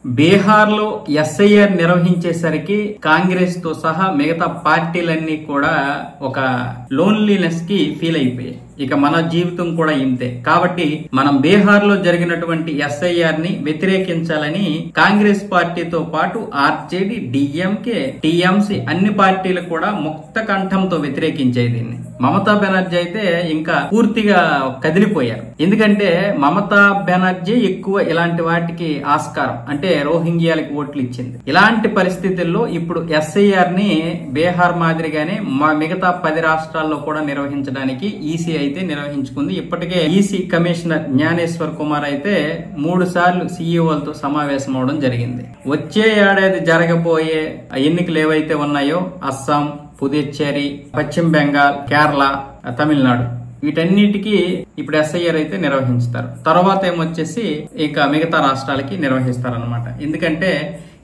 బీహార్ లో ఎస్ఐఆర్ నిర్వహించేసరికి కాంగ్రెస్ తో సహా మిగతా పార్టీలన్నీ కూడా ఒక లోన్లీనెస్ కి ఫీల్ అయిపోయాయి. ఇక మన జీవితం కూడా ఇంతే. కాబట్టి మనం బీహార్ లో జరిగినటువంటి ఎస్ఐఆర్ ని వ్యతిరేకించాలని కాంగ్రెస్ పార్టీతో పాటు ఆర్జేడీ, డిఎంకే, టీఎంసీ అన్ని పార్టీలు కూడా ముక్త కంఠంతో వ్యతిరేకించాయి దీన్ని. మమతా బెనర్జీ అయితే ఇంకా పూర్తిగా కదిలిపోయారు. ఎందుకంటే మమతా బెనర్జీ ఎక్కువ ఇలాంటి వాటికి ఆస్కారం, అంటే రోహింగ్యాలకి ఓట్లు ఇచ్చింది. ఇలాంటి పరిస్థితుల్లో ఇప్పుడు ఎస్ఐఆర్ ని బీహార్ మాదిరిగానే మిగతా 10 రాష్ట్రాల్లో కూడా నిర్వహించడానికి ఈసీ అయితే నిర్వహించుకుంది. ఇప్పటికే ఈసీ కమిషనర్ జ్ఞానేశ్వర్ కుమార్ అయితే 3 సార్లు సీఈఓలతో సమావేశం అవడం జరిగింది. వచ్చే ఏడాది జరగబోయే ఎన్నికలు ఏవైతే ఉన్నాయో అస్సాం, పుదుచ్చేరి, పశ్చిమ బెంగాల్, కేరళ, తమిళనాడు వీటన్నిటికీ ఇప్పుడు ఎస్ఐఆర్ అయితే నిర్వహిస్తారు. తర్వాత ఏమొచ్చేసి ఇక మిగతా రాష్ట్రాలకి నిర్వహిస్తారనమాట. ఎందుకంటే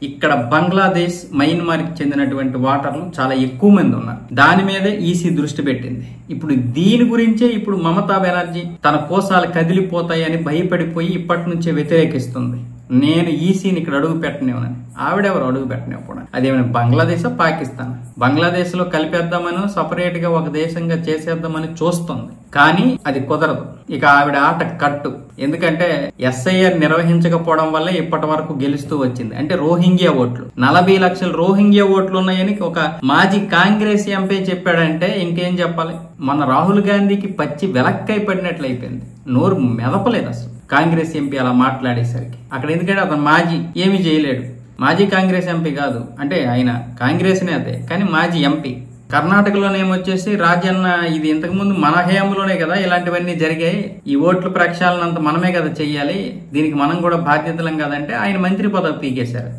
ఇక్కడ బంగ్లాదేశ్, మయన్మార్ కి చెందినటువంటి ఓటర్లు చాలా ఎక్కువ మంది ఉన్నారు. దాని మీదే ఈసీ దృష్టి పెట్టింది. ఇప్పుడు దీని గురించే ఇప్పుడు మమతా బెనర్జీ తన కోసాలు కదిలిపోతాయని భయపడిపోయి ఇప్పటి నుంచే వ్యతిరేకిస్తుంది. నేను ఈసీని ఇక్కడ అడుగు పెట్టనివ్వనని. ఆవిడెవరు అడుగు పెట్టనివ్వకుండా? అదేమైనా బంగ్లాదేశ్, పాకిస్తాన్? బంగ్లాదేశ్ లో కలిపేద్దామని, సపరేట్ గా ఒక దేశంగా చేసేద్దామని చూస్తుంది. కానీ అది కుదరదు. ఇక ఆవిడ ఆట కట్టు. ఎందుకంటే ఎస్ఐఆర్ నిర్వహించకపోవడం వల్ల ఇప్పటి వరకు గెలుస్తూ వచ్చింది. అంటే రోహింగ్యా ఓట్లు 40 లక్షల రోహింగ్యా ఓట్లు ఉన్నాయని ఒక మాజీ కాంగ్రెస్ ఎంపీ చెప్పాడంటే ఇంకేం చెప్పాలి? మన రాహుల్ గాంధీకి పచ్చి వెలక్కై పడినట్లు అయిపోయింది. నోరు మెదపలేదు అసలు కాంగ్రెస్ ఎంపీ అలా మాట్లాడేసరికి. అక్కడ ఎందుకంటే అతను మాజీ ఏమీ చేయలేడు. మాజీ కాంగ్రెస్ ఎంపీ కాదు, అంటే ఆయన కాంగ్రెస్ నేతే కానీ మాజీ ఎంపీ. కర్ణాటకలోనేమొచ్చేసి రాజన్న, ఇది ఇంతకు ముందు మన హయాంలోనే కదా ఇలాంటివన్నీ జరిగాయి, ఈ ఓట్ల ప్రక్షాళన అంతా మనమే కదా చెయ్యాలి, దీనికి మనం కూడా బాధ్యతలం కదంటే ఆయన మంత్రి పదవి పీకేశారు.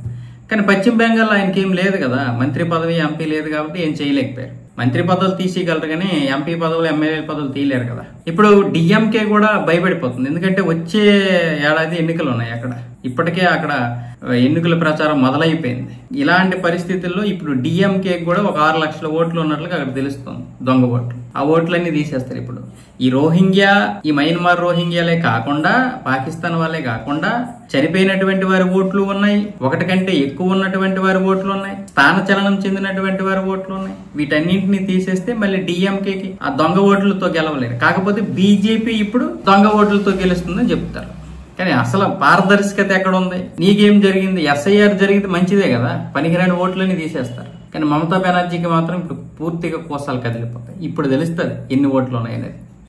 కానీ పశ్చిమ బెంగాల్ ఆయనకి ఏం లేదు కదా, మంత్రి పదవి, ఎంపీ లేదు కాబట్టి ఏం చేయలేకపోయారు. మంత్రి పదవులు తీసేయగలరు కానీ ఎంపీ పదవులు, ఎమ్మెల్యే పదవులు తీయలేరు కదా. ఇప్పుడు డిఎంకే కూడా భయపడిపోతుంది. ఎందుకంటే వచ్చే ఏడాది ఎన్నికలు ఉన్నాయి అక్కడ. ఇప్పటికే అక్కడ ఎన్నికల ప్రచారం మొదలైపోయింది. ఇలాంటి పరిస్థితుల్లో ఇప్పుడు డిఎంకే కూడా ఒక 6 లక్షల ఓట్లు ఉన్నట్లుగా అక్కడ తెలుస్తుంది, దొంగ ఓట్లు. ఆ ఓట్లన్నీ తీసేస్తారు. ఇప్పుడు ఈ రోహింగ్యా, ఈ మయన్మార్ రోహింగ్యాలే కాకుండా, పాకిస్తాన్ వాళ్ళే కాకుండా చనిపోయినటువంటి వారి ఓట్లు ఉన్నాయి, 1 కంటే ఎక్కువ ఉన్నటువంటి వారి ఓట్లు ఉన్నాయి, స్థానచలనం చెందినటువంటి వారి ఓట్లు ఉన్నాయి. వీటన్నింటినీ తీసేస్తే మళ్ళీ డిఎంకేకి ఆ దొంగ ఓట్లతో గెలవలేరు. కాకపోతే బీజేపీ ఇప్పుడు దొంగ ఓట్లతో గెలుస్తుందని చెప్తారు. కానీ అసలు పారదర్శకత ఎక్కడ ఉంది? నీకేం జరిగింది? ఎస్ఐఆర్ జరిగితే మంచిదే కదా, పనికిరాని ఓట్లని తీసేస్తారు. కానీ మమతా బెనర్జీకి మాత్రం ఇప్పుడు పూర్తిగా కోసాలు కదిలిపోతాయి. ఇప్పుడు తెలుస్తుంది ఎన్ని ఓట్లు ఉన్నాయనేది.